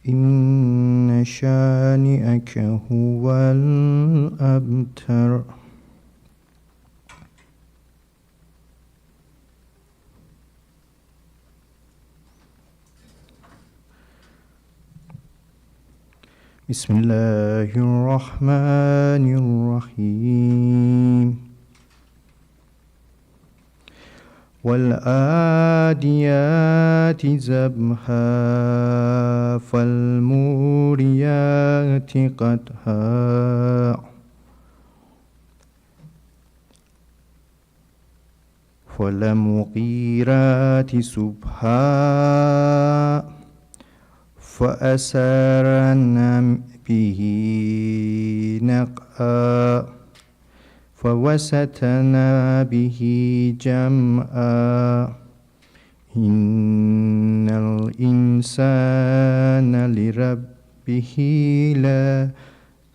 إن شانئك هو الأبتر. بسم الله الرحمن الرحيم. والعاديات ضبحا فالموريات قدحا فالمغيرات صبحا فأثرن به نقعا فوسطن به جمعا إن الإنسان لربه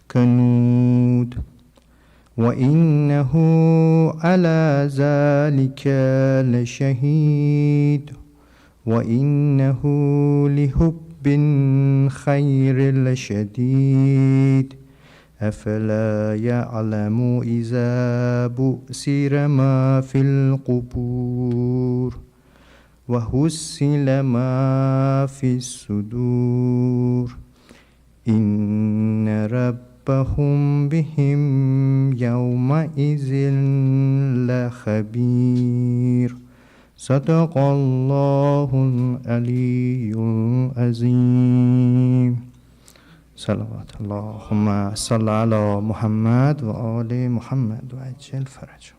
لكنود وإنه على ذلك لشهيد وإنه لحب خير لشديد أفلا يعلم إذا بؤسر ما في القبور وحصل ما في الصدور إن ربهم بهم يومئذ لخبير. صدق الله العلي العظيم. صلوات اللهم صل على محمد و آل محمد و عجل فرجه.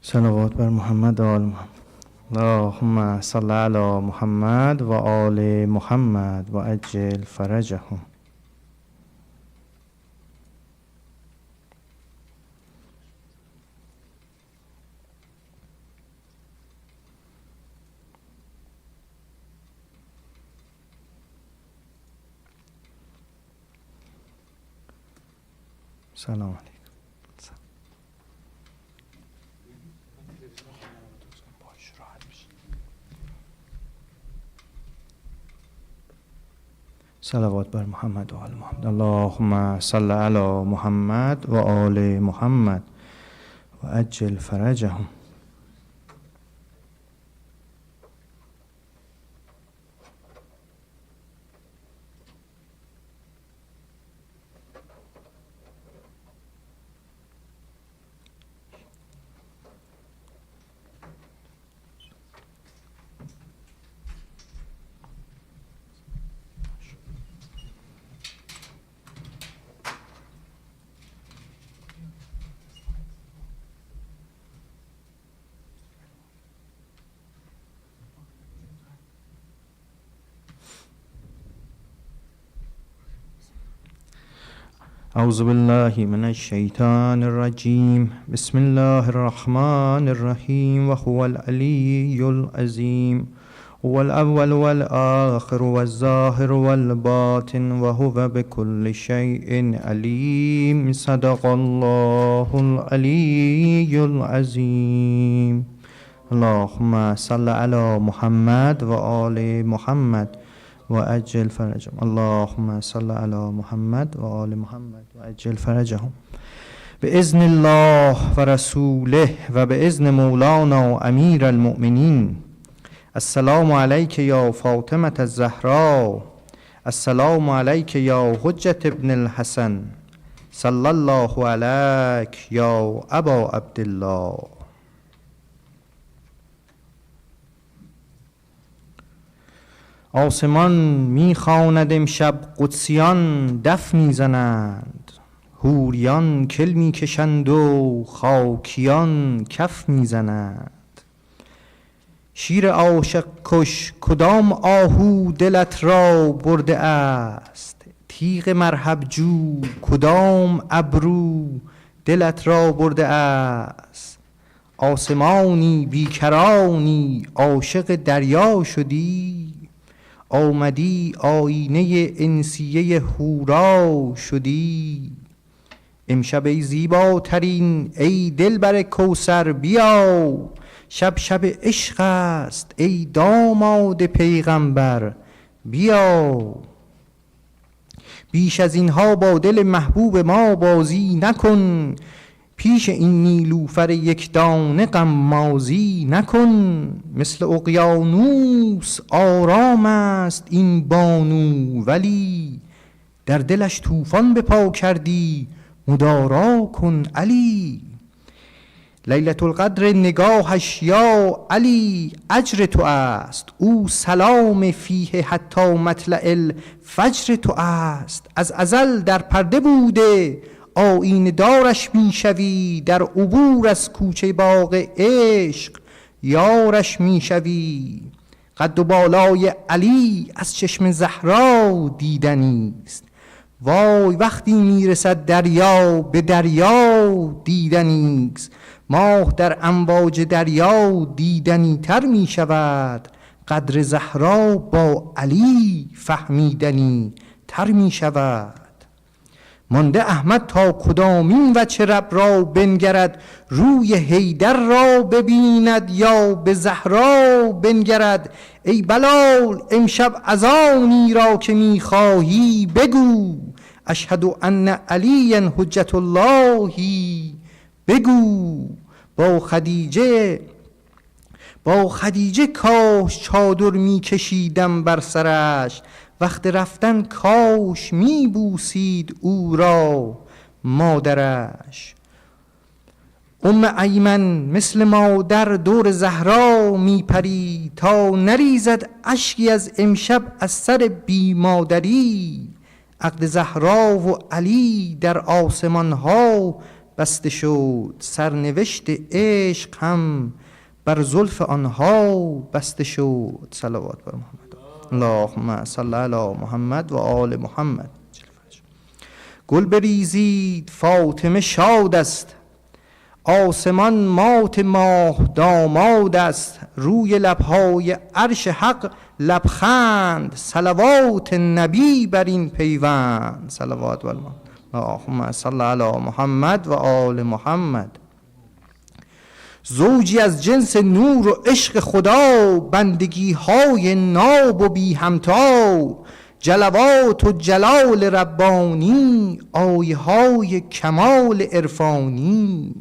صلوات بر محمد و آل محمد. اللهم صل على محمد و آل محمد و عجل فرجهم. سلام علیکم. صلوات بر محمد و آل محمد. اللهم صل علی محمد و آل محمد و عجل فرجهم. أعوذ بالله من الشيطان الرجيم. بسم الله الرحمن الرحيم. وهو العلي العظيم. هو الأول والآخر والظاهر والباطن وهو بكل شيء عليم. صدق الله العلي العظيم. اللهم صل على محمد وآل محمد وأجل فرجهم. اللهم صل على محمد وآل محمد وأجل فرجهم. بإذن الله ورسوله وبإذن مولانا أمير المؤمنين. السلام عليك يا فاطمة الزهراء. السلام عليك يا حجة ابن الحسن. صلى الله عليك يا أبا عبد الله. آسمان میخواند امشب قدسیان دف میزنند، حوریان کل میکشند و خاکیان کف میزنند. شیر عاشق کش کدام آهو دلت را برده است، تیغ مرحب جو کدام ابرو دلت را برده است. آسمانی بیکرانی عاشق دریا شدی، آمدی آینه انسیه حورا شدی. امشب ای زیباترین ای دلبر کوثر بیا، شب شب عشق است ای داماد پیغمبر بیا. بیش از اینها با دل محبوب ما بازی نکن، پیش این نیلوفر یک دانه غمازی نکن. مثل اقیانوس آرام است این بانو، ولی در دلش طوفان بپا کردی مدارا کن علی. لیلة القدر نگاهش یا علی اجر تو است، او سلام فیه حتی مطلع الفجر تو است. از ازل در پرده بوده آیینه دارش میشوی، در عبور از کوچه باغ عشق یارش میشوی. قد و بالای علی از چشم زهرا دیدنی است، وای وقتی میرسد دریا به دریا دیدنی است. ماه در امواج دریا دیدنی تر می شود، قدر زهرا با علی فهمیدنی تر می شود. مانده احمد تا کدامین وجه رب را بنگرد، روی حیدر را ببیند یا به زهرا بنگرد. ای بلال امشب از آنی را که میخواهی بگو، اشهد ان علی حجت الله بگو. با خدیجه کاش چادر میکشیدم بر سرش، وقت رفتن کاش میبوسید او را مادرش. ایمن مثل مادر دور زهرا میپری، تا نریزد اشکی از امشب از سر بی مادری. عقد زهرا و علی در آسمان ها بسته شد، سرنوشت عشق هم بر زلف آنها بسته شد. صلوات بر محمد. اللهم صل علی محمد و آل محمد. گل بریزید فاطمه شاد است، آسمان مات ماه داماد است. روی لبهای عرش حق لبخند، صلوات نبی بر این پیوند. صلوات بر محمد. اللهم صل علی محمد و آل محمد. زوجی از جنس نور و عشق خدا، بندگی های ناب و بی همتا، جلوات و جلال ربانی، آیه های کمال عرفانی.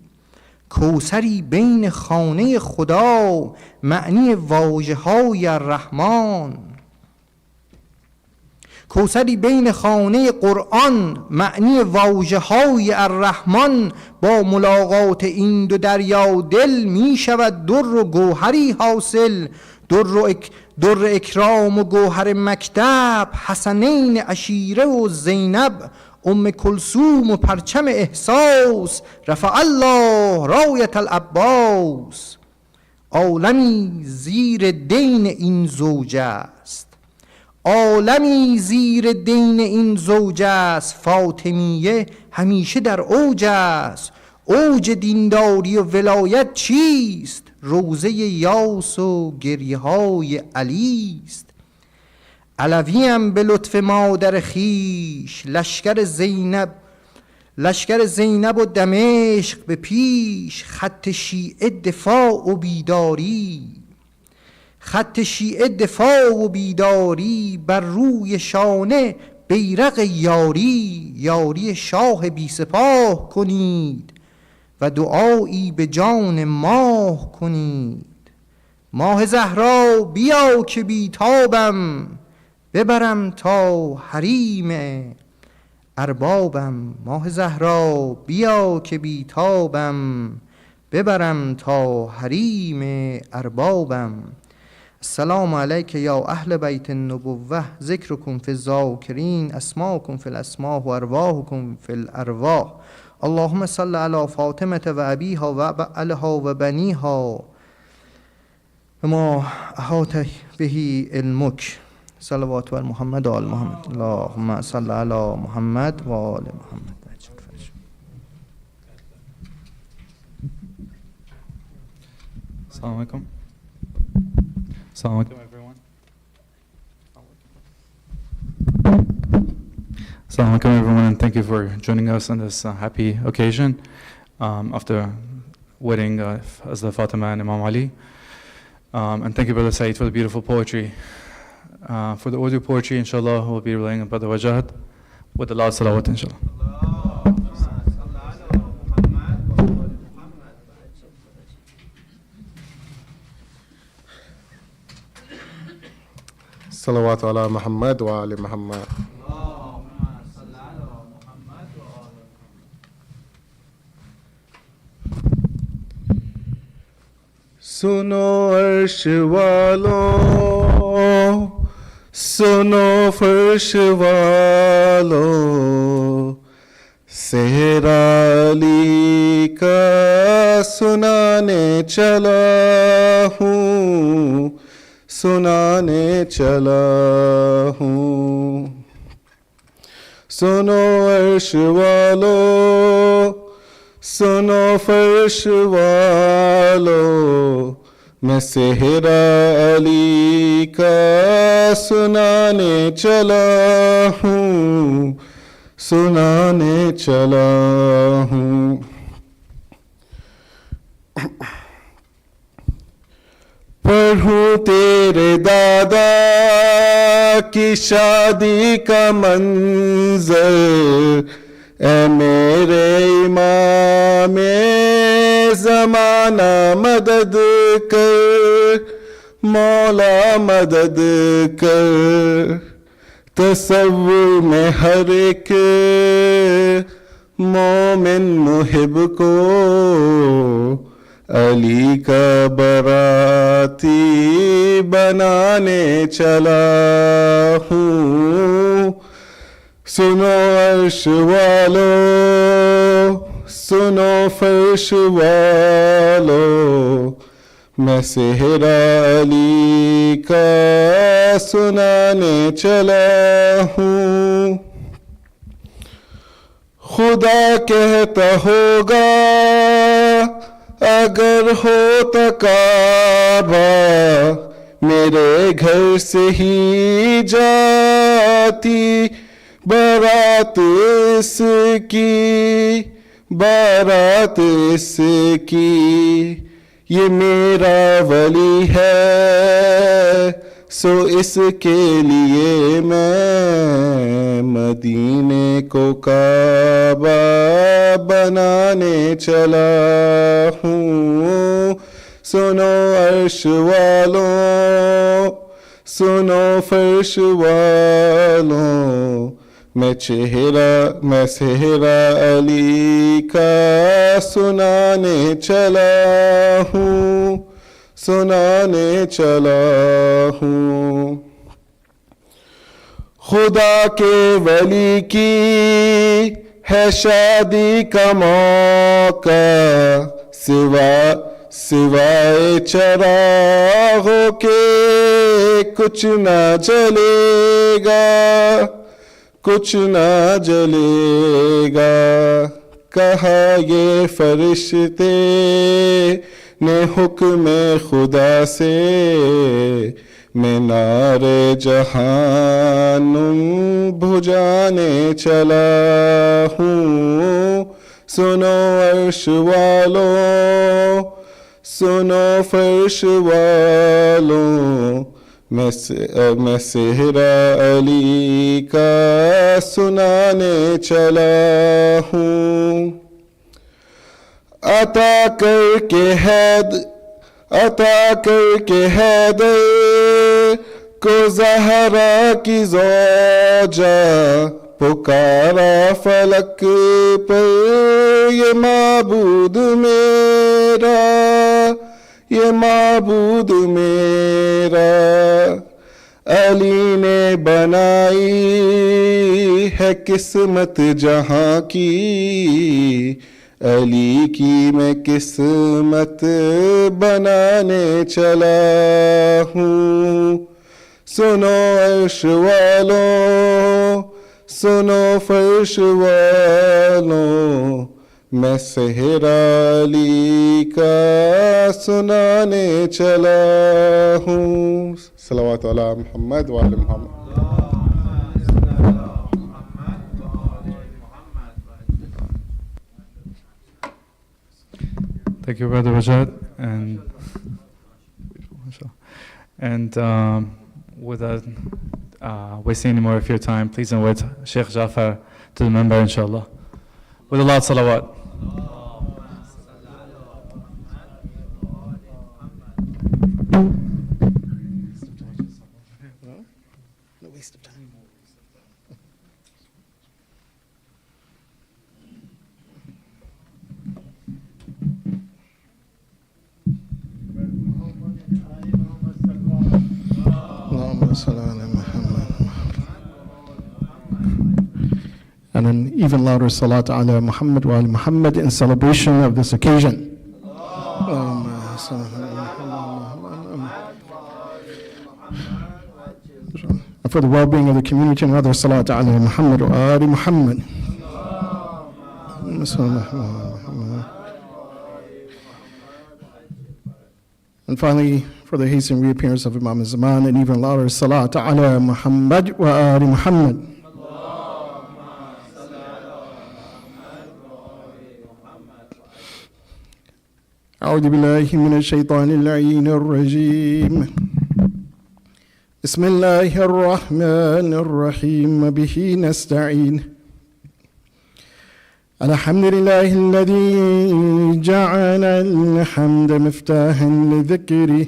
کوثری بین خانه خدا، معنی واژه های الرحمن. کوثری بین خانه قرآن، معنی واژه های الرحمن. با ملاقات این دو دریا دل می شود در و گوهری حاصل. در اکرام و گوهر مکتب، حسنین عشیره و زینب، کلثوم و پرچم احساس، رفع الله رایت العباس. عالمی زیر دین این زوج است، عالمی زیر دین این زوج است. فاطمیه همیشه در اوج است، اوج دینداری و ولایت چیست؟ روزه یاس و گریه های علی است. علویم به لطف مادر خیش، لشکر زینب و دمشق به پیش. خط شیعه دفاع و بیداری، خط شیعه دفاع و بیداری. بر روی شانه بیرق یاری، یاری شاه بی سپاه کنید و دعایی به جان ماه کنید. ماه زهرا بیا که بیتابم، ببرم تا حریم اربابم. ماه زهرا بیا که بیتابم، ببرم تا حریم اربابم. السلام علیک یا اهل بیت النبوه، ذکرکم فی الذاکرین، اسماکم فی الاسماء و ارواحکم فی الارواح. اللهم صل علی فاطمه و ابیها و بعلها و بنیها ما احاط به علمک. صلوات بر محمد و آل محمد. اللهم صل علی محمد و آل محمد. Assalamu alaikum. Assalamu alaikum, everyone. Assalamu alaikum everyone, and thank you for joining us on this happy occasion of the wedding of Hazrat Fatima and Imam Ali. And thank you, Brother Saeed, for the beautiful poetry. For the audio poetry, inshallah, we'll be relying on Brother Wajad with the loud salawat, inshallah. صلوات على محمد وآل محمد. سنو عرش والو سنو فرش والو صحرا علی کا سنانے چلا ہوں سنانے چلا ہوں سنو عرش والو سنو فرش والو میں صحرا علی کا سنانے چلا ہوں سنانے چلا ہوں پڑھوں تیرے دادا کی شادی کا منظر اے میرے امام زمانہ مدد کر مولا مدد کر تصور میں ہر ایک مومن محب کو علی کا براتی بنانے چلا ہوں سنو عرش والو سنو فرش والو میں صحرا علی کا سنانے چلا ہوں خدا کہتا ہوگا اگر ہوتا کعبہ میرے گھر سے ہی جاتی بارات اس کی یہ میرا ولی ہے سو اس کے لیے میں مدینے کو کعبہ بنانے چلا ہوں سنو عرش والو سنو فرش والوں میں صحرا علی کا سنانے چلا ہوں سنانے چلا ہوں خدا کے ولی کی ہے شادی کا موقع سوائے چراغوں کے کچھ نہ جلے گا کچھ نہ جلے گا کہا یہ فرشتے نے حکم خدا سے میں نار جہنم بجھانے چلا ہوں سنو عرش والو سنو فرش والوں میں صحرا علی کا سنانے چلا ہوں عطا کر کے حیدر کو زہرا کی زوجہ پکارا فلک پر یہ معبود میرا علی نے بنائی ہے قسمت جہاں کی علی کی میں قسمت بنانے چلا ہوں سنو عرش والو سنو فرش والوں میں صحرا علی کا سنانے چلا ہوں صلوات علی محمد وعلی محمد Thank you, Brother Rajat. And without wasting any more of your time, please invite Sheikh Jafar to the member, inshallah. With a lot of salawat. No waste of time. And an even louder salat ala Muhammad wa ali Muhammad in celebration of this occasion. And for the well-being of the community, another salat ala Muhammad wa ali Muhammad. And finally, for the hastened reappearance of Imam al-Zaman, an even louder salat ala Muhammad wa ali Muhammad. أعوذ بالله من الشيطان اللعين الرجيم بسم الله الرحمن الرحيم به نستعين الحمد لله الذي جعل الحمد مفتاحا لذكره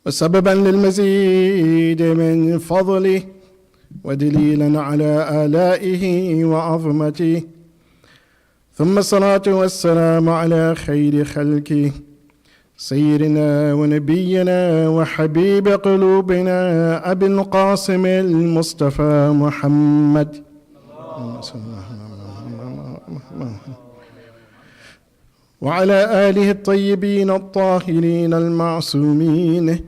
وسببا للمزيد من فضله ودليلا على آلائه وعظمته ثم الصلاة والسلام على خير خلقه سيدنا ونبينا وحبيب قلوبنا أبي القاسم المصطفى محمد وعلى آله الطيبين الطاهرين المعصومين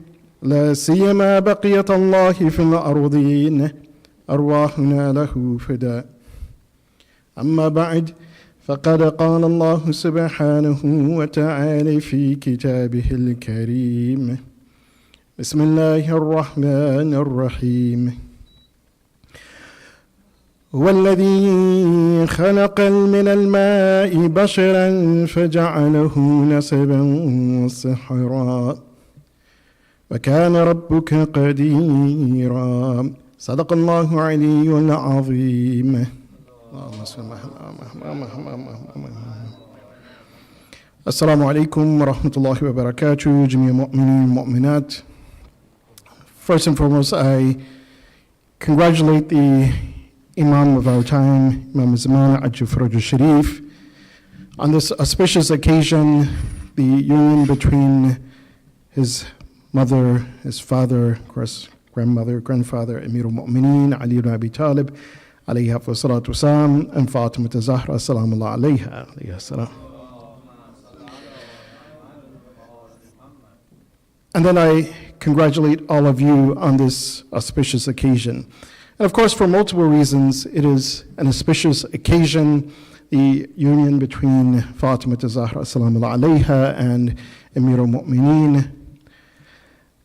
لا سيما بقية الله في الأرضين أرواحنا له فداء أما بعد فقد قال الله سبحانه وتعالى في كتابه الكريم بسم الله الرحمن الرحيم هو الذي خلق من الماء بشرا فجعله نسبا وصهرا وكان ربك قديرا صدق الله العلي العظيم. Assalamu alaikum wa rahmatullahi wa barakatuh, Jamia Mu'mineen Mu'minat. First and foremost, I congratulate the Imam of our time, Imam Zaman Ajufraj Sharif, on this auspicious occasion, the union between his mother, his father, of course, grandmother, grandfather, Amir al-Mu'mineen, Ali ibn Abi Talib, alayhi salatu wasalam, and Fatima Zahra, salamullah alayha, alayhi salam. And then I congratulate all of you on this auspicious occasion. And of course, for multiple reasons, it is an auspicious occasion, the union between Fatima Zahra, salamullah alayha, and Amir al-Mu'mineen.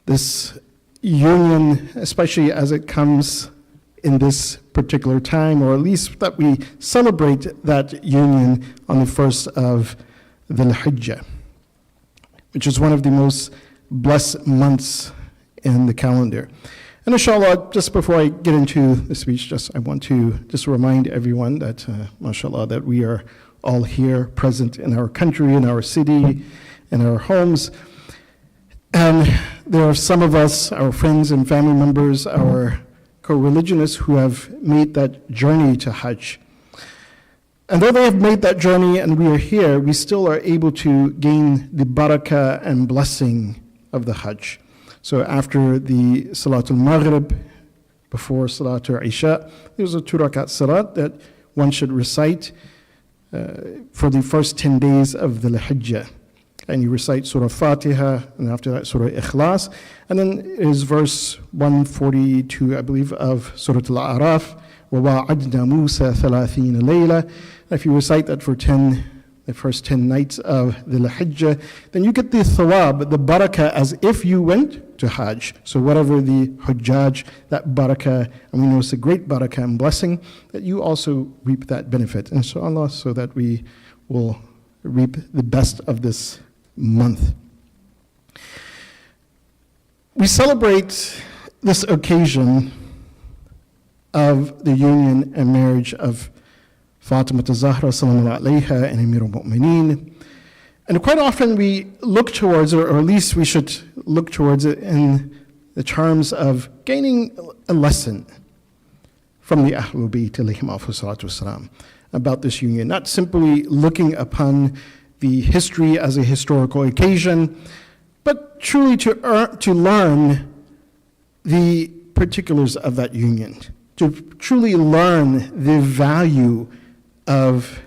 This union, especially as it comes in this particular time, or at least that we celebrate that union on the 1st of Dhul Hijjah, which is one of the most blessed months in the calendar. And inshallah, just before I get into the speech, I want to remind everyone that, mashallah, that we are all here present in our country, in our city, in our homes. And there are some of us, our friends and family members, our co-religionists who have made that journey to Hajj. And though they have made that journey and we are here, we still are able to gain the barakah and blessing of the Hajj. So after the Salatul Maghrib, before Salatul Isha, there's a 2 rakat salat that one should recite for the first 10 days of the Hijjah. And you recite Surah Fatiha, and after that Surah Ikhlas. And then is verse 142, I believe, of Surah Al-A'raf, وَوَعَدْنَا مُوسَى 30 لَيْلَةً. If you recite that for the first 10 nights of the Hijjah, then you get the thawab, the barakah, as if you went to Hajj. So whatever the Hujjaj, that barakah, and we know it's a great barakah and blessing, that you also reap that benefit, inshallah, so that we will reap the best of this month. We celebrate this occasion of the union and marriage of Fatima Zahra sallallahu alayha and Amir al-Mu'mineen. And quite often we look towards, or at least we should look towards it in the terms of gaining a lesson from the Ahlul Bayt alayhim salatu wasalam about this union, not simply looking upon the history as a historical occasion, but truly to learn the particulars of that union, to truly learn the value of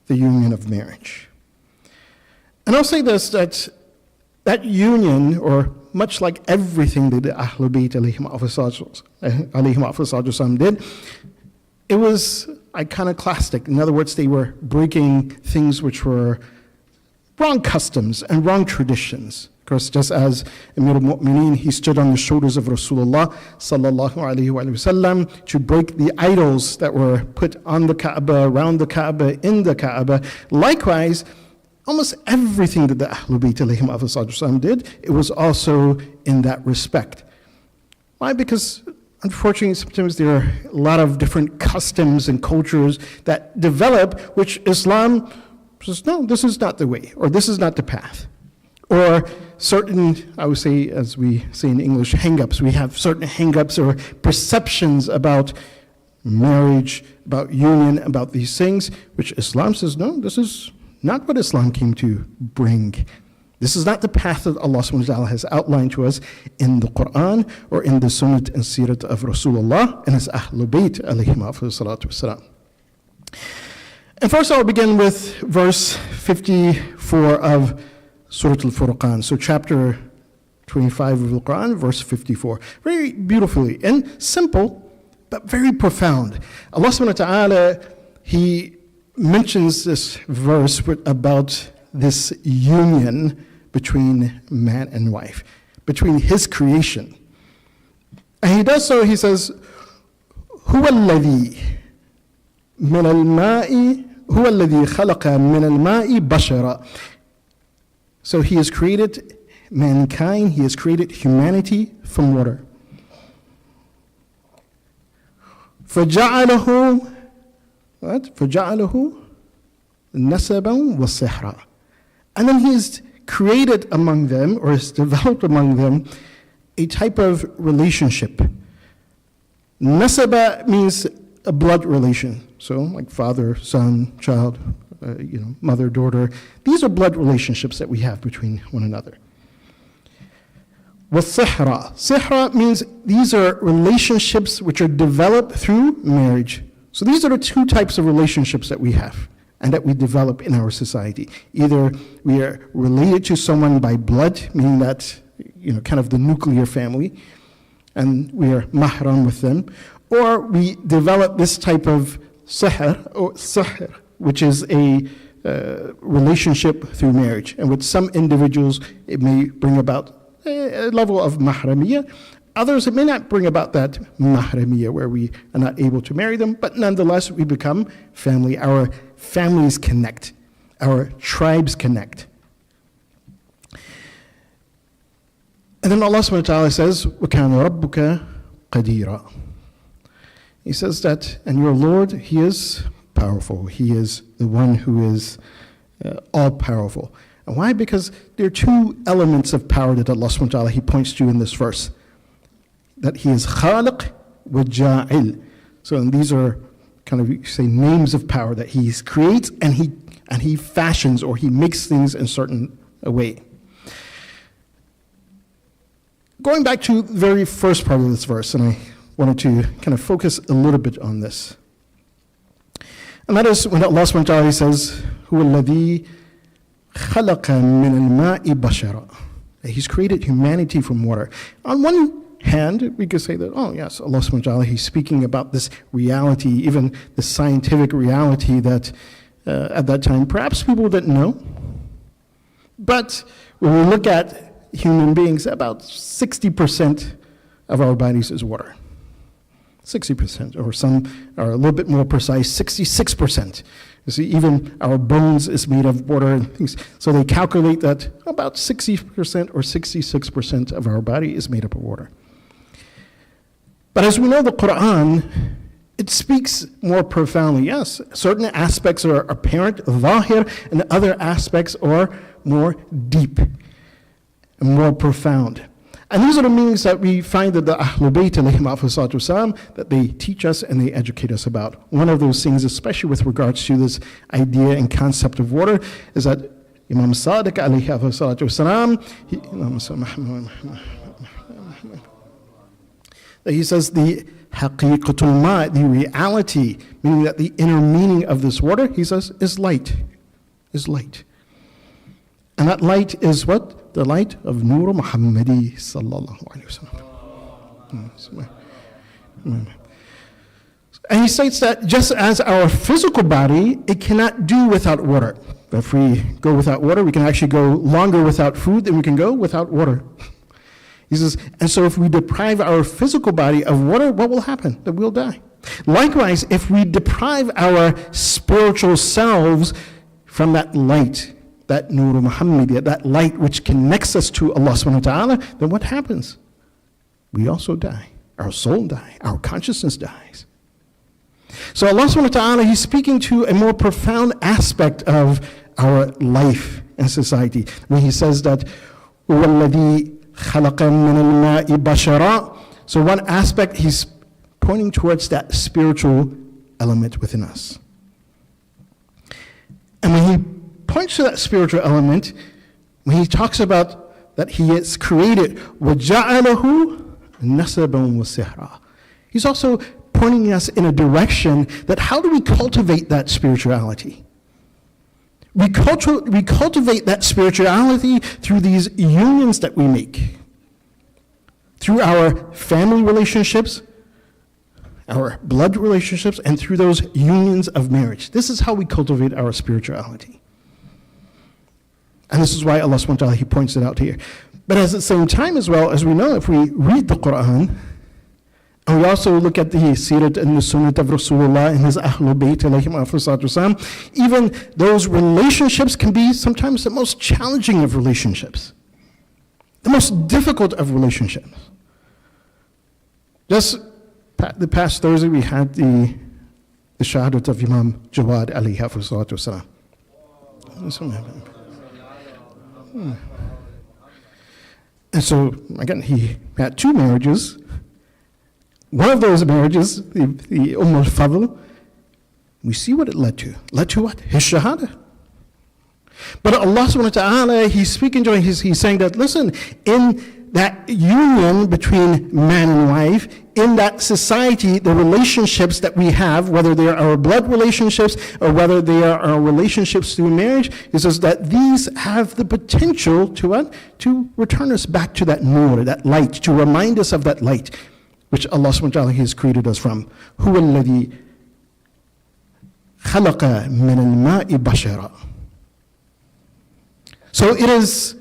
the union of marriage. And I'll say this, that union, or much like everything that the Ahlul Bayt alayhim wasallam did, it was iconoclastic. In other words, they were breaking things which were wrong customs and wrong traditions. Of course, just as Amir al-Mu'mineen, he stood on the shoulders of Rasulullah sallallahu alayhi wa sallam to break the idols that were put on the Kaaba, around the Kaaba, in the Kaaba. Likewise, almost everything that the Ahlul Bayt alayhim wasallam did, it was also in that respect. Why? Because unfortunately, sometimes there are a lot of different customs and cultures that develop, which Islam says, no, this is not the way, or this is not the path. Or certain, I would say, as we say in English, hang-ups. We have certain hang-ups or perceptions about marriage, about union, about these things, which Islam says, no, this is not what Islam came to bring. This is not the path that Allah subhanahu wa ta'ala has outlined to us in the Quran or in the Sunnah and Sirat of Rasulullah and his Ahlul Bayt alayhim salatu wasalam. And first I'll begin with verse 54 of Surah Al-Furqan. So chapter 25 of the Quran, verse 54. Very beautifully and simple, but very profound. Allah subhanahu wa ta'ala, He mentions this verse about this union between man and wife, between His creation. And He does so, He says, هو الذي من الماء هو الذي خلق من الماء بشرا. So He has created mankind, He has created humanity from water. فجعله what? فجعله نسبا وصهرا. And then He has created among them, or has developed among them, a type of relationship. Nasaba means a blood relation. So like father, son, child, mother, daughter. These are blood relationships that we have between one another. وَالصِّحْرَةِ. Sihra means these are relationships which are developed through marriage. So these are the two types of relationships that we have and that we develop in our society. Either we are related to someone by blood, meaning that, kind of the nuclear family, and we are mahram with them, or we develop this type of sihr, which is a relationship through marriage. And with some individuals, it may bring about a level of mahramiyah. Others, it may not bring about that mahramiyah where we are not able to marry them, but nonetheless, we become family. Our families connect. Our tribes connect. And then Allah subhanahu wa ta'ala says, وَكَانَ رَبُّكَ قَدِيرًا. He says that, and your Lord, He is powerful. He is the one who is all-powerful. And why? Because there are two elements of power that Allah subhanahu wa ta'ala, He points to in this verse. That He is khaliq wa ja'il. So and these are kind of, you say, names of power that He creates and He fashions, or He makes things in a certain way. Going back to the very first part of this verse, and I wanted to kind of focus a little bit on this. And that is when Allah subhanahu wa ta'ala says, هُوَ الَّذِي خَلَقَ مِنَ الْمَاءِ بَشَرًا. He's created humanity from water. On one hand, we could say that, oh yes, Allah subhanahu wa ta'ala, He's speaking about this reality, even the scientific reality that at that time perhaps people didn't know. But when we look at human beings, about 60% of our bodies is water. 60%, or some are a little bit more precise, 66%. You see, even our bones is made of water and things. So they calculate that about 60% or 66% of our body is made up of water. But as we know, the Quran, it speaks more profoundly. Yes, certain aspects are apparent, zahir, and other aspects are more deep and more profound. And these are the meanings that we find that the Ahlul Bayt ﷺ, that they teach us and they educate us about. One of those things, especially with regards to this idea and concept of water, is that Imam Sadiq ﷺ, he says the haqiqatul ma, the reality, meaning that the inner meaning of this water, he says, is light. Is light. And that light is what? The light of Nur Muhammadi sallallahu alayhi wa sallam. And he states that just as our physical body, it cannot do without water. If we go without water, we can actually go longer without food than we can go without water. He says, and so if we deprive our physical body of water, what will happen? That we'll die. Likewise, if we deprive our spiritual selves from that light, that Nur Muhammadiyya, that light which connects us to Allah subhanahu wa ta'ala, then what happens? We also die. Our soul dies. Our consciousness dies. So Allah subhanahu wa ta'ala, He's speaking to a more profound aspect of our life and society when He says that وَالَّذِي خَلَقَ مِنَ الْمَاءِ بَشَرًا. So one aspect, He's pointing towards that spiritual element within us. And when He points to that spiritual element, when He talks about that He has created وَجَعَلَهُ نَسَبًا وَسِحْرًا. He's also pointing us in a direction that how do we cultivate that spirituality? We cultivate that spirituality through these unions that we make, through our family relationships, our blood relationships, and through those unions of marriage. This is how we cultivate our spirituality. And this is why Allah subhanahu wa ta'ala, He points it out here. But at the same time as well, as we know, if we read the Quran, and we also look at the Sirat and the Sunnah of Rasulullah and His Ahlul Bayt ﷺ, even those relationships can be sometimes the most challenging of relationships, the most difficult of relationships. Just the past Thursday, we had the Shahadrat of Imam Jawad alayhi salatu wasalam. And so, again, he had two marriages. One of those marriages, the al-Fadl, we see what it led to. Led to what? His shahada. But Allah subhanahu wa ta'ala, He's speaking to him, He's saying that, listen, in that union between man and wife, in that society, the relationships that we have, whether they are our blood relationships or whether they are our relationships through marriage, He says that these have the potential to what? To return us back to that nur, that light, to remind us of that light, which Allah subhanahu wa ta'ala has created us from. هُوَ الَّذِي خَلَقَ مِنَ الْمَاءِ بَشَرًا. So it is,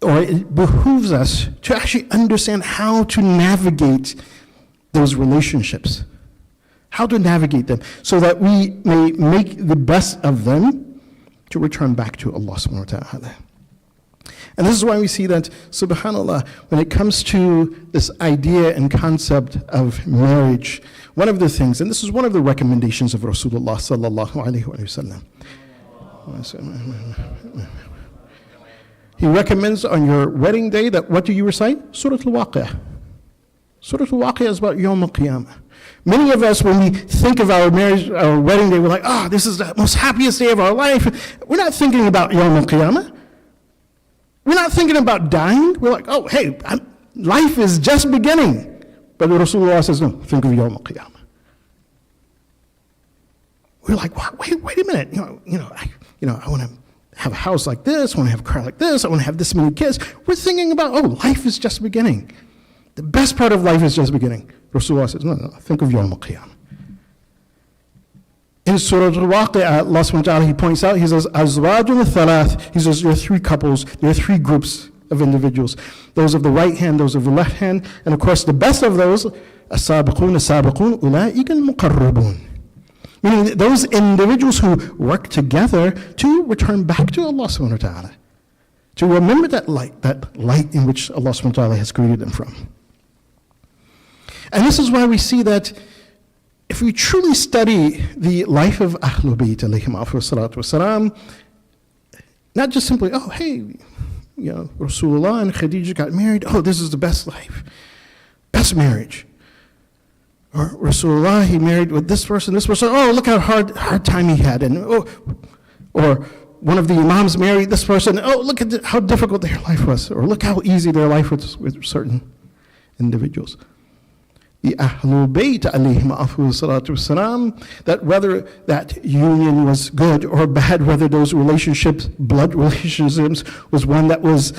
or it behooves us to actually understand how to navigate those relationships, how to navigate them, so that we may make the best of them to return back to Allah subhanahu wa ta'ala. And this is why we see that, subhanAllah, when it comes to this idea and concept of marriage, one of the things, and this is one of the recommendations of Rasulullah sallallahu alayhi wa sallam. He recommends on your wedding day that what do you recite? Surah Al-Waqi'ah. Surah Al-Waqi'ah is about Yawm Al-Qiyamah. Many of us, when we think of our marriage, our wedding day, we're like, this is the most happiest day of our life. We're not thinking about Yawm Al-Qiyamah. We're not thinking about dying. We're like, hey, life is just beginning. But Rasulullah says, no, think of Yawm Al-Qiyamah. We're like, wait a minute. I want to have a house like this. I want to have a car like this. I want to have this many kids. We're thinking about, life is just beginning. The best part of life is just beginning. Rasulullah says, no, think of Yawm Al-Qiyamah. In Surah Al-Waqi'ah, Allah subhanahu wa ta'ala, He points out, He says, Azwajun thalath. He says, there are three couples, there are three groups of individuals. Those of the right hand, those of the left hand, and of course the best of those, as-sabiqun, ulaika al-muqarrabun. Meaning those individuals who work together to return back to Allah subhanahu wa ta'ala, to remember that light in which Allah subhanahu wa ta'ala has created them from. And this is why we see that if we truly study the life of Ahlul Bayt alayhim salatu wasalam, not just simply, oh, hey, Rasulullah and Khadijah got married, oh, this is the best life, best marriage. Or Rasulullah, he married with this person, oh, look how hard time he had. And or one of the Imams married this person, oh, look at how difficult their life was. Or look how easy their life was with certain individuals. The Ahlul Bayt alayhim salatu wasalam, that whether that union was good or bad, whether those relationships, blood relationships, was one that was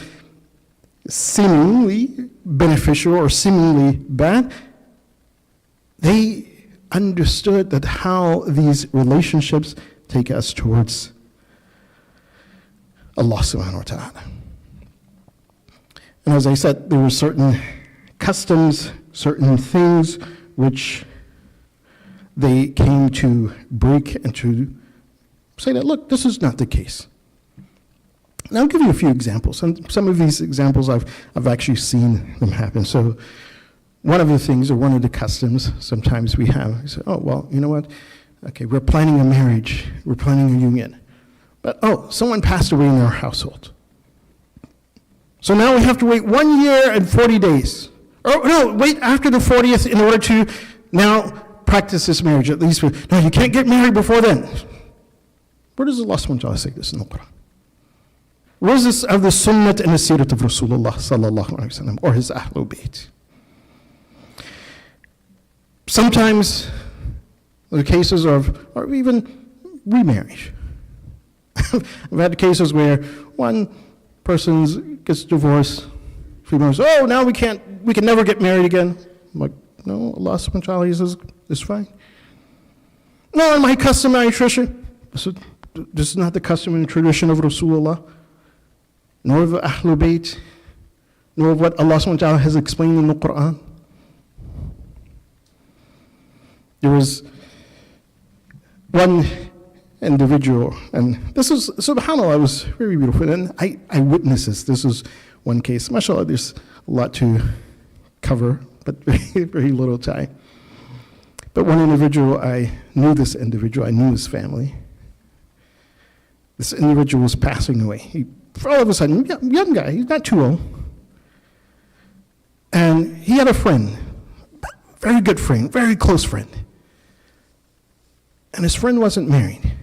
seemingly beneficial or seemingly bad, they understood that how these relationships take us towards Allah subhanahu wa ta'ala. And as I said, there were certain customs, certain things which they came to break and to say that, look, this is not the case. And I'll give you a few examples. And some of these examples I've actually seen them happen. So one of the things, or one of the customs sometimes we have, is, oh, well, you know what? Okay, we're planning a marriage, we're planning a union. But, oh, someone passed away in our household. So now we have to wait 1 year and 40 days. Oh, no, wait after the 40th in order to now practice this marriage. At least, no, you can't get married before then. Where does Allah subhanahu wa ta'ala say this in the Quran? Where is this of the sunnah and the seerah of Rasulullah sallallahu alayhi wa sallam, or his Ahlul Bayt? Sometimes the cases of, or even remarriage. I've had cases where one person gets divorced, 3 months, oh, now we can never get married again. I'm like, no, Allah subhanahu wa ta'ala says, it's fine. No, in my customary tradition, this is not the customary tradition of Rasulullah, nor of Ahlul Bayt, nor of what Allah subhanahu wa ta'ala has explained in the Quran. There was one individual, and this is, subhanAllah, it was very beautiful, and I witnessed this. This is one case. MashaAllah, there's a lot to cover, but very, very little time. But one individual, I knew this individual, I knew his family. This individual was passing away. For all of a sudden, young guy, he's not too old. And he had a friend, very good friend, very close friend. And his friend wasn't married.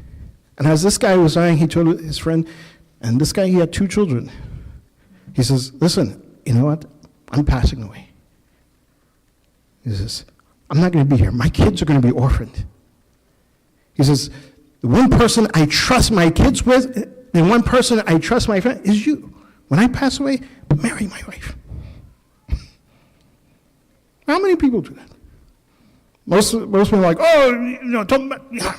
And as this guy was dying, he told his friend, and this guy, he had 2 children. He says, listen, you know what? I'm passing away. He says, I'm not going to be here. My kids are going to be orphaned. He says, the one person I trust my kids with, and one person I trust my friend is you. When I pass away, marry my wife. How many people do that? Most people are like, oh, talking about, yeah.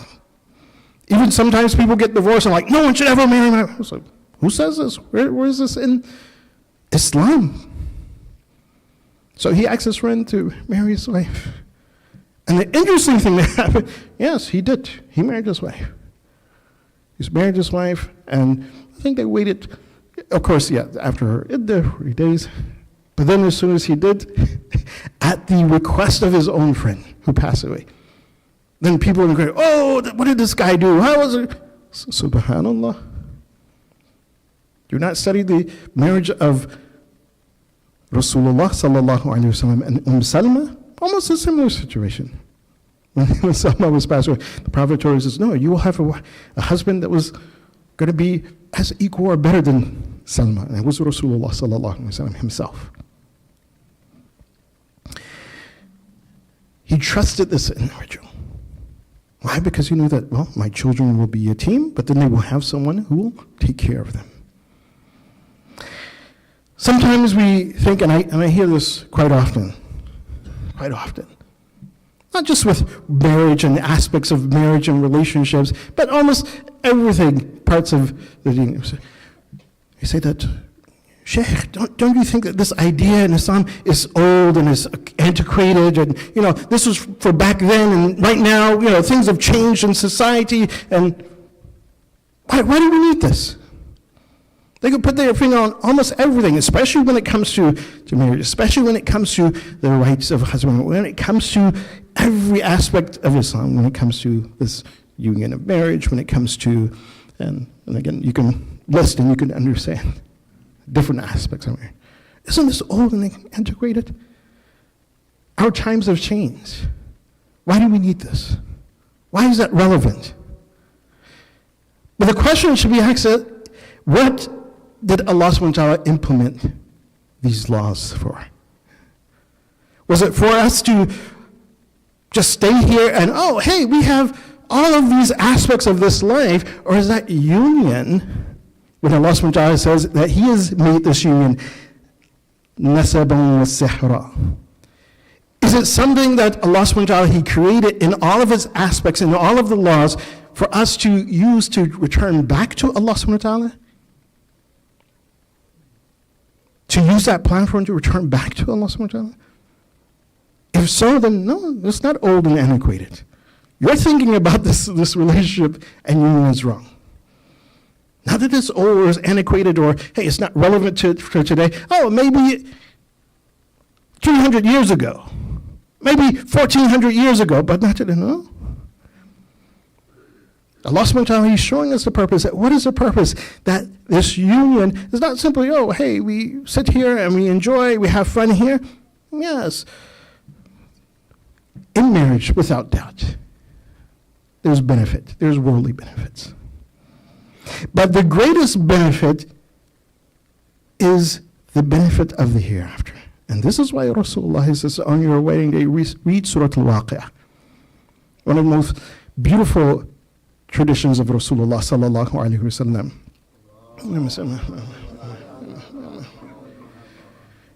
Even sometimes people get divorced and like, no one should ever marry my wife. Like, who says this? Where is this in Islam? So he asked his friend to marry his wife. And the interesting thing that happened, yes, he did. He married his wife. He's married his wife, and I think they waited, of course, yeah, after her, the 3 days. But then as soon as he did, at the request of his own friend who passed away, then people were going, oh, what did this guy do? How was it? Subhanallah. Do not study the marriage of Rasulullah sallallahu alayhi wa sallam and Salma? Almost a similar situation. When Salma was passed away, the Prophet told her, says, no, you will have a husband that was going to be as equal or better than Salma. And it was Rasulullah sallallahu alayhi wa sallam himself. He trusted this individual. Why? Because he knew that, well, my children will be a team, but then they will have someone who will take care of them. Sometimes we think, and I hear this quite often, not just with marriage and aspects of marriage and relationships, but almost everything, parts of the deen. They say that Sheikh, don't you think that this idea in Islam is old and is antiquated, and this was for back then, and right now things have changed in society, and why do we need this? They could put their finger on almost everything, especially when it comes to marriage, especially when it comes to the rights of a husband, when it comes to every aspect of Islam, when it comes to this union of marriage, when it comes to, and again, you can list and you can understand different aspects of it. Isn't this old and antiquated? Our times have changed. Why do we need this? Why is that relevant? But the question should be asked, what did Allah subhanahu wa ta'ala implement these laws for? Was it for us to just stay here and, oh, hey, we have all of these aspects of this life, or is that union, when Allah subhanahu wa ta'ala says that He has made this union, nasaban wa sihra? Is it something that Allah subhanahu wa ta'ala, He created in all of its aspects, in all of the laws, for us to use to return back to Allah subhanahu wa ta'ala? To use that platform to return back to Allah subhanahu wa ta'ala? If so, then no, it's not old and antiquated. You're thinking about this relationship and union is wrong. Not that it's old or it's antiquated or, hey, it's not relevant for today. Oh, maybe 300 years ago. Maybe 1,400 years ago, but not today, no. Allah subhanahu wa ta'ala, He's showing us the purpose. What is the purpose? That this union is not simply, oh, hey, we sit here and we enjoy, we have fun here. Yes. In marriage, without doubt, there's benefit. There's worldly benefits. But the greatest benefit is the benefit of the hereafter. And this is why Rasulullah says, on your wedding day, read Surah Al-Waqi'ah. One of the most beautiful traditions of Rasulullah sallallahu alaihi wasallam.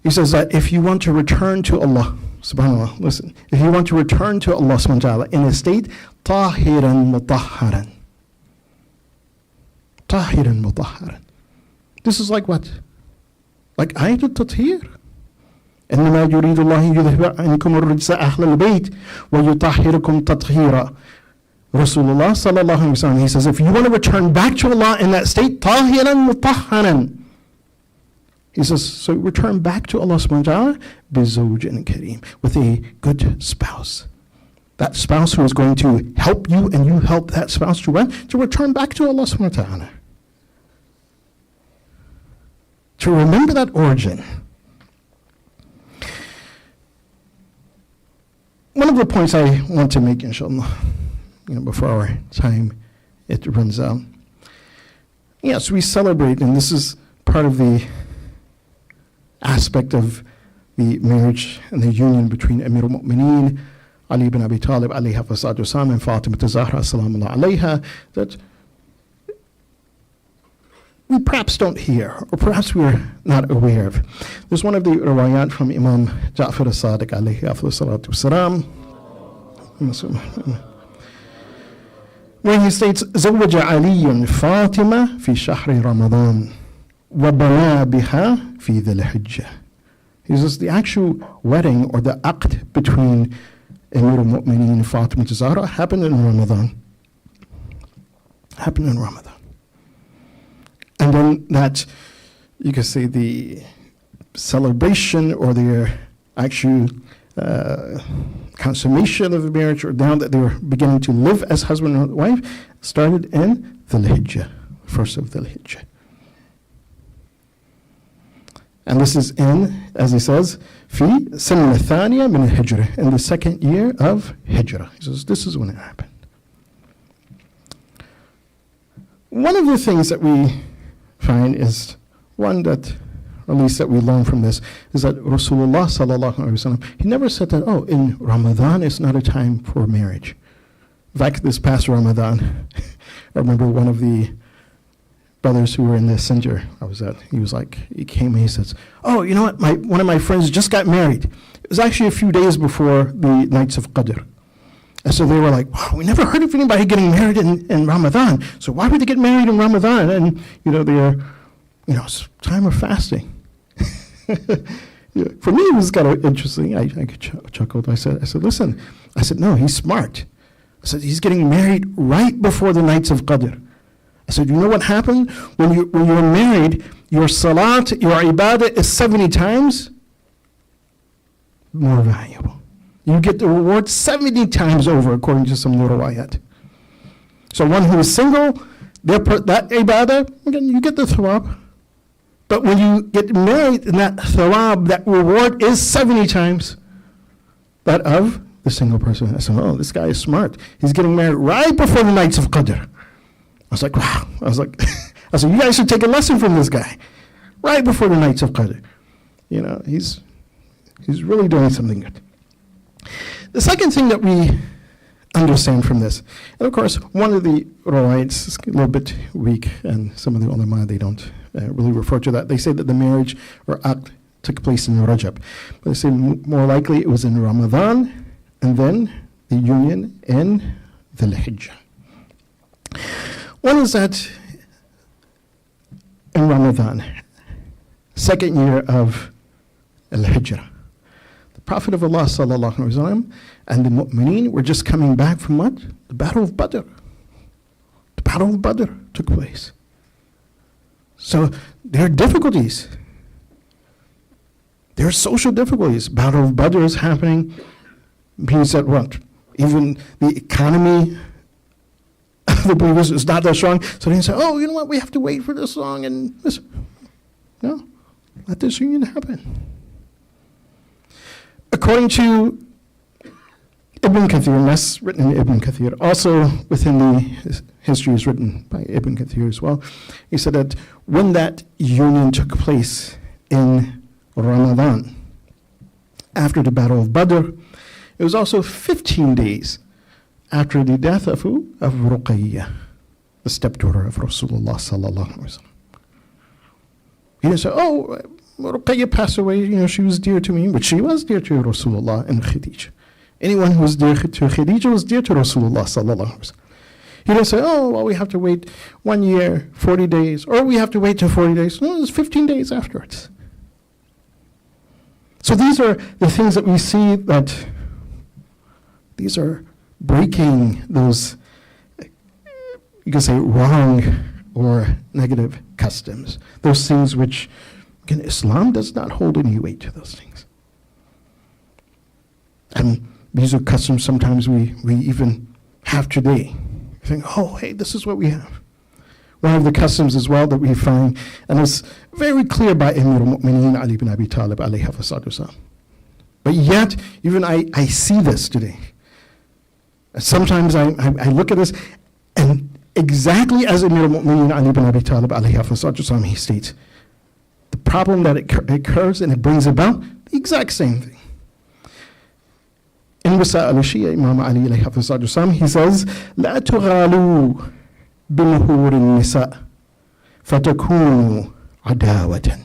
He says that if you want to return to Allah, subhanAllah, listen, if you want to return to Allah subhanahu wa ta'ala in a state, tahiran mutahharan. Tahiran mutahharan. This is like what? Like ayat al-tathir. إنما يريد الله يذهب عنكم الرجس أهل البيت ويطهركم تطهيرا. Rasulullah sallallahu alaihi wasallam, he says, if you want to return back to Allah in that state, tahiran mutahharan. He says, so return back to Allah subhanahu wa ta'ala bizawjin kareem, with a good spouse. That spouse who is going to help you and you help that spouse to run, to return back to Allah subhanahu wa ta'ala. To remember that origin. One of the points I want to make, inshallah, before our time it runs out. Yes, we celebrate, and this is part of the aspect of the marriage and the union between Amir al-Mu'mineen, Ali ibn Abi Talib, alayhi salatu wasalam, and Fatima Zahra, salamu alayha, that we perhaps don't hear, or perhaps we're not aware of. There's one of the riwayat from Imam Ja'far as-Sadiq, alayhi salatu wasalam, where he states, زوج علي فاطمة في شهر رمضان وبنى بها في ذي الحجة. He says the actual wedding or the aqd between Amir al-Mu'mineen and Fatima Zahra happened in Ramadan. Happened in Ramadan. And then that, you could say, the celebration or the actual consummation of the marriage, or now that they were beginning to live as husband and wife, started in Dhul Hijjah, first of Dhul Hijjah. And this is in, as he says, في سنة الثانية من الهجرة, in the second year of Hijrah. He says this is when it happened. One of the things that we find is one that, or at least that we learn from this, is that Rasulullah sallallahu alaihi wasallam, he never said that, oh, in Ramadan it's not a time for marriage. In fact, this past Ramadan, I remember one of the brothers who were in the center I was at, he came and he says, oh, you know what, one of my friends just got married. It was actually a few days before the nights of Qadr. And so they were like, wow, we never heard of anybody getting married in Ramadan. So why would they get married in Ramadan? And, they're, it's time of fasting. Yeah, for me, it was kind of interesting. I chuckled. I said, listen. I said, no, he's smart. I said, he's getting married right before the nights of Qadr. I said, you know what happened? When you're married, your salat, your ibadah is 70 times more valuable. You get the reward 70 times over, according to some riwayat. So one who is single, that ibadah, again, you get the thawab. But when you get married, that thawab, that reward is 70 times that of the single person. I said, oh, this guy is smart. He's getting married right before the nights of Qadr. I was like, wow. I said, you guys should take a lesson from this guy. Right before the nights of Qadr. You know, he's really doing something good. The second thing that we understand from this, and of course, one of the riwayats is a little bit weak, and some of the ulama, they don't really refer to that. They say that the marriage or aqd took place in Rajab. But they say more likely it was in Ramadan, and then the union in the Hijjah. One is that in Ramadan, second year of Al-Hijrah, the Prophet of Allah sallallahu alaihi wasallam and the mu'mineen were just coming back from what? The Battle of Badr. The Battle of Badr took place. So there are difficulties. There are social difficulties. Battle of Badr is happening. Means that what? Even the economy of the believers is not that strong. So they say, oh, you know what? We have to wait for this long and this. No, let this union happen. According to Ibn Kathir, and that's written in Ibn Kathir, also within the history is written by Ibn Kathir as well, he said that when that union took place in Ramadan, after the Battle of Badr, it was also 15 days after the death of who? Of Ruqayyah, the stepdaughter of Rasulullah sallallahu alaihi wasallam. He didn't say, oh, Ruqayyah passed away, you know, she was dear to me, but she was dear to Rasulullah and Khadijah. Anyone who was dear to Khadijah was dear to Rasulullah sallallahu alaihi wasallam. He didn't say, oh, well, we have to wait 1 year, 40 days, or we have to wait till 40 days. No, it was 15 days afterwards. So these are the things that we see that these are breaking those, you can say, wrong or negative customs. Those things which, again, Islam does not hold any weight to those things. And these are customs sometimes we even have today. You think, oh, hey, this is what we have. One of the customs as well that we find, and it's very clear by Amir al-Mu'mineen Ali ibn Abi Talib alayhi salatu. But yet, even I see this today. Sometimes I look at this, and exactly as Amir al-Mu'mineen Ali ibn Abi Talib alayhi salatu, he states, the problem that occurs and it brings about, the exact same thing. In Wasa al-Shia, Imam Ali alayhi salatu, he says, لا تغالوا بمهور النساء فتكونوا عداوة.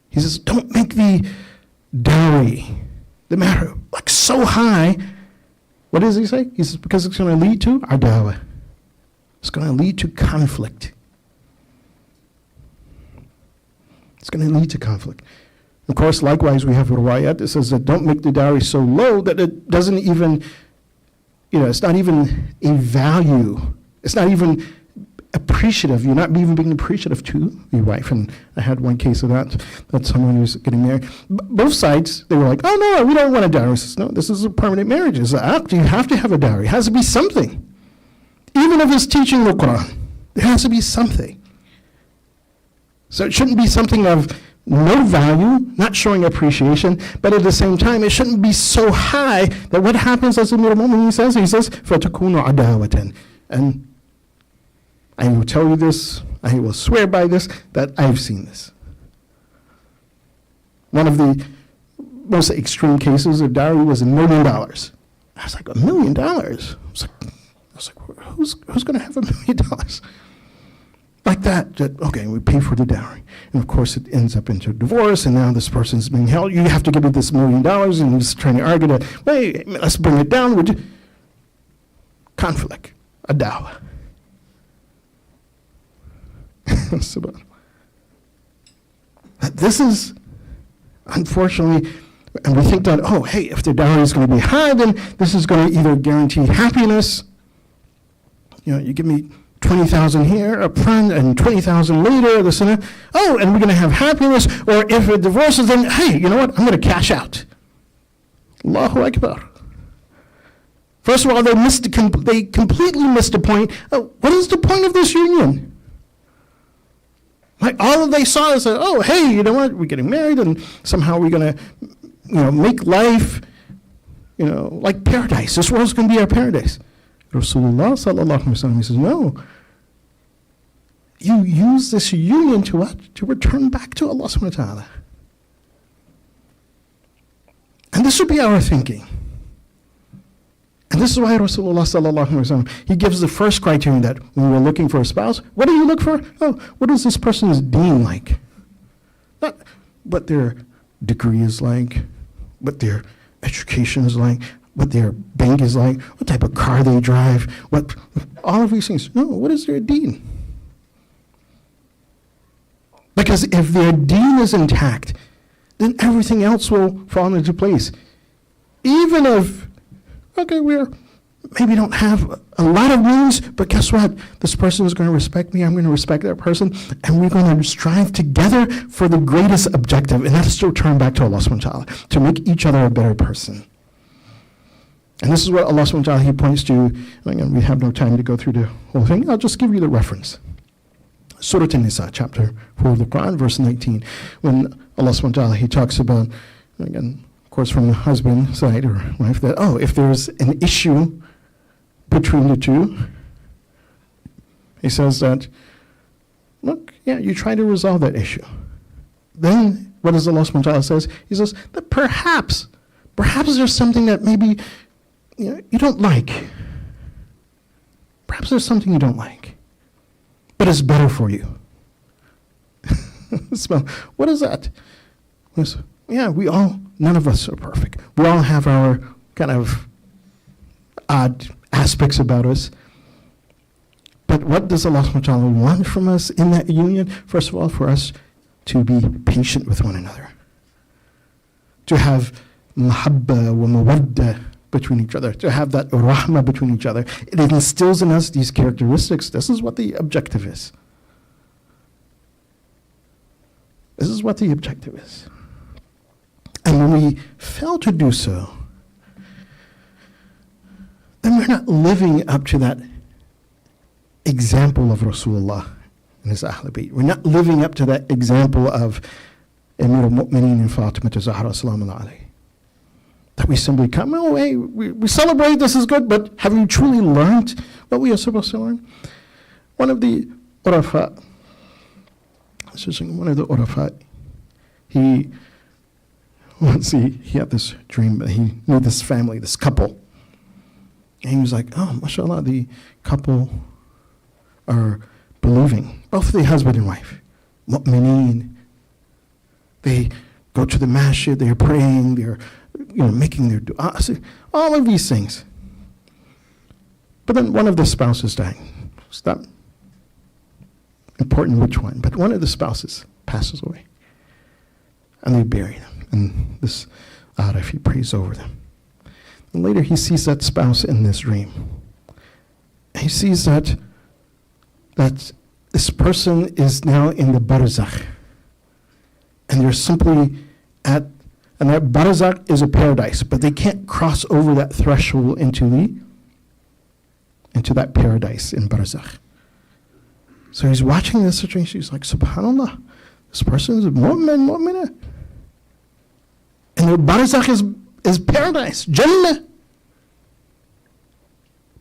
He says, don't make the dowry, the matter, like so high. What does he say? He says, because it's going to lead to adawa. It's going to lead to conflict. It's going to lead to conflict. Of course, likewise, we have a riwayat that says that don't make the dowry so low that it doesn't even, it's not even a value. It's not even appreciative. You're not even being appreciative to your wife. And I had one case of that someone who's getting married. Both sides, they were like, oh, no, we don't want a dowry. I says, no, this is a permanent marriage. It's an act. You have to have a dowry. It has to be something. Even if it's teaching the Quran, there has to be something. So it shouldn't be something of no value, not showing appreciation, but at the same time, it shouldn't be so high that what happens, as Amir al-Mu'mineen says, he says, فَتَكُونُ عَدَاوَةً. And I will tell you this, I will swear by this, that I've seen this. One of the most extreme cases of dowry was $1 million. I was like, $1 million? I was like, who's going to have $1 million? Like that, okay, we pay for the dowry. And of course it ends up into divorce, and now this person's being held. You have to give me this $1 million, and he's trying to argue that, wait, let's bring it down. Conflict, a dawah. This is Unfortunately, and we think that, oh, hey, if the dowry is going to be high, then this is going to either guarantee happiness. You give me 20,000 here up front and 20,000 later, this and that. Oh, and we're going to have happiness. Or if it divorces, then, hey, you know what? I'm going to cash out. Allahu Akbar. First of all, they completely missed the point. What is the point of this union? Like, all they saw is that, oh, hey, you know what? We're getting married, and somehow we're going to, make life, like paradise. This world's going to be our paradise. Rasulullah sallallahu alaihi wasallam, he says, no. You use this union to what? To return back to Allah subhanahu wa ta'ala. And this would be our thinking. And this is why Rasulullah sallallahu alaihi wasallam, he gives the first criterion that when we're looking for a spouse, what do you look for? Oh, what is this person's deen like? Not what their degree is like, what their education is like, what their bank is like, what type of car they drive, all of these things. No, what is their deen? Because if their deen is intact, then everything else will fall into place. Even if, okay, maybe don't have a lot of means, but guess what? This person is going to respect me, I'm going to respect that person, and we're going to strive together for the greatest objective, and that is to return back to Allah subhanahu wa ta'ala, to make each other a better person. And this is what Allah subhanahu wa ta'ala, he points to, and again, we have no time to go through the whole thing. I'll just give you the reference. Surah An-Nisa, chapter 4 of the Quran, verse 19, when Allah subhanahu wa ta'ala, he talks about, again, of course, from the husband side or wife, that, if there's an issue between the two, he says that, look, you try to resolve that issue. Then, what does Allah subhanahu wa ta'ala says? He says that perhaps there's something that maybe you don't like. Perhaps there's something you don't like, but it's better for you. So, what is that? None of us are perfect. We all have our kind of odd aspects about us. But what does Allah subhanahu wa ta'ala want from us in that union? First of all, for us to be patient with one another. To have mahabba wa mawadda between each other. To have that rahmah between each other. It instills in us these characteristics. This is what the objective is. This is what the objective is. And when we fail to do so, then we're not living up to that example of Rasulullah and his Ahl Bayt. We're not living up to that example of Amir al-Mu'mineen and Fatima Zahra salamu alayhi. That we simply come, we celebrate, this is good, but have we truly learned what we are supposed to learn? One of the Urafa, he had this dream, but he knew this family, this couple. And he was like, oh, mashallah, the couple are believing, both the husband and wife, mu'mineen. They go to the masjid, they're praying, they're making their dua, all of these things. But then one of the spouses died. It's not important which one, but one of the spouses passes away. And they bury them. And this Arif, he prays over them. And later he sees that spouse in this dream. He sees that this person is now in the barzakh. And they're simply and that barzakh is a paradise, but they can't cross over that threshold into that paradise in barzakh. So he's watching this situation, he's like, subhanallah, this person is a mu'minah. And their barzakh is paradise, Jannah.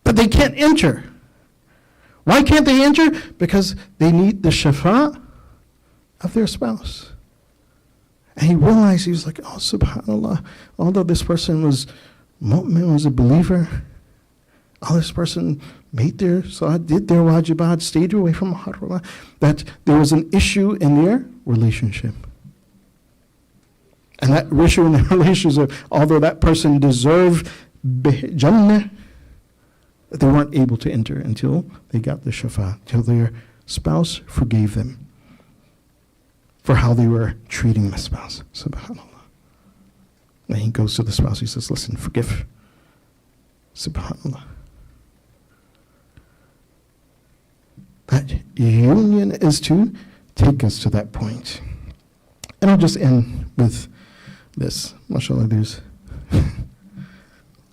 But they can't enter. Why can't they enter? Because they need the shafa of their spouse. And he realized, he was like, oh, subhanallah, although this person was mu'min, was a believer, all this person made their salat, did their wajibat, stayed away from muharramat, that there was an issue in their relationship. And that issue in their relationship, although that person deserved Jannah, they weren't able to enter until they got the shafa, until their spouse forgave them for how they were treating the spouse. SubhanAllah. And he goes to the spouse, he says, listen, forgive. Subhanallah. That union is to take us to that point. And I'll just end with this. MashaAllah, there's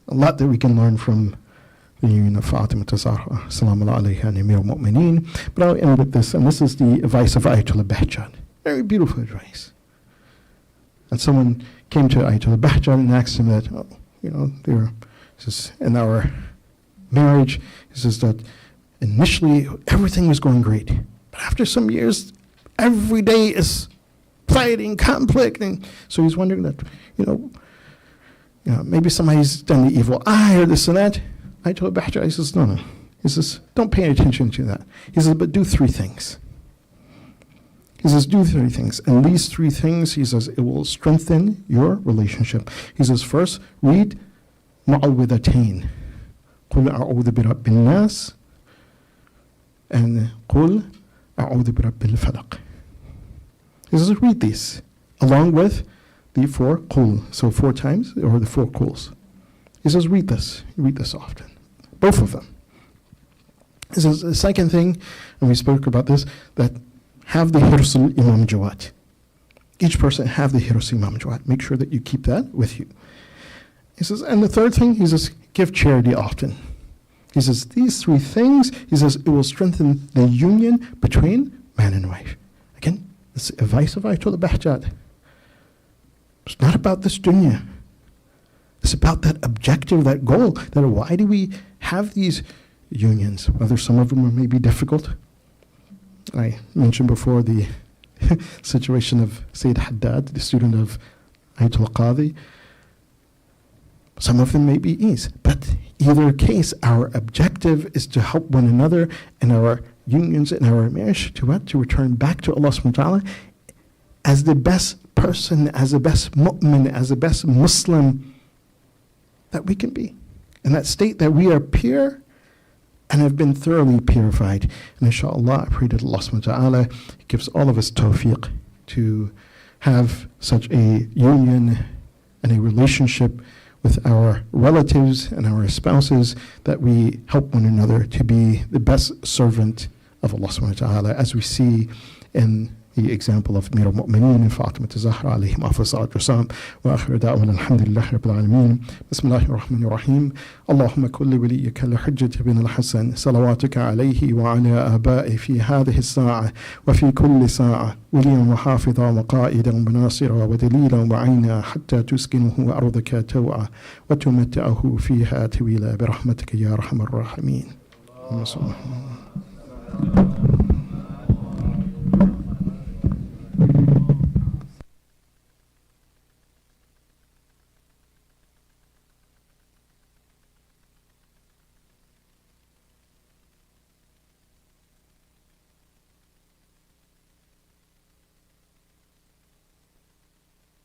a lot that we can learn from the union of Fatima Zahra, salamu alayha, and Amir al-Mu'mineen. But I'll end with this, and this is the advice of Ayatollah Bahjat. Very beautiful advice. And someone came to Ayatollah Bahjat and asked him that, he says, in our marriage, he says that initially everything was going great. But after some years, every day is fighting, conflicting. So he's wondering that, maybe somebody's done the evil eye or this and that. I told Bahjat, he says, no. He says, don't pay attention to that. He says, but do 3 things. He says, do 3 things. And these 3 things, he says, it will strengthen your relationship. He says, first, read Mu'awwidhatayn. قُلْ أَعُوذُ بِرَبِّ النَّاسِ and قُلْ أَعُوذُ بِرَبِّ الْفَلَقِ. He says, read these, along with the 4 qul. So 4 times, or the 4 quls. He says, read this often. Both of them. He says, the second thing, and we spoke about this, that have the Hirsul Imam Jawad. Each person have the Hirsul Imam Jawad. Make sure that you keep that with you. He says, and the third thing, he says, give charity often. He says, these 3 things, he says, it will strengthen the union between man and wife. Again, this advice of Ayatollah Bahjat. It's not about this dunya. It's about that objective, that goal, that why do we have these unions, whether some of them may be difficult. I mentioned before the situation of Sayyid Haddad, the student of Ayatollah Qadhi. Some of them may be ease, but either case, our objective is to help one another in our unions, in our marriage, to what? To return back to Allah subhanahu wa ta'ala as the best person, as the best mu'min, as the best Muslim that we can be. In that state that we are pure and have been thoroughly purified. And inshaAllah, I pray that Allah subhanahu wa ta'ala gives all of us tawfiq to have such a union and a relationship with our relatives and our spouses, that we help one another to be the best servant of Allah subhanahu wa ta'ala, as we see in the example of Amir al-Mu'mineen and Fatima Zahra alayhim afdal salatu wasalam. Wa akhiru da'wana alhamdulillahi rabbil alameen. Bismillahir rahmanir rahim. Allahumma kulli waliyyika al-hujjat bin al-Hasan salawatuka alayhi wa ala aba'i fi hadhihi as-sa'a wa fi kulli sa'a وليا وحافظا وقائدا وناصرا ودليلا وعينا حتى تسكنه أرضك توعا وتمتعه فيها طويلا برحمتك يا أرحم الراحمين.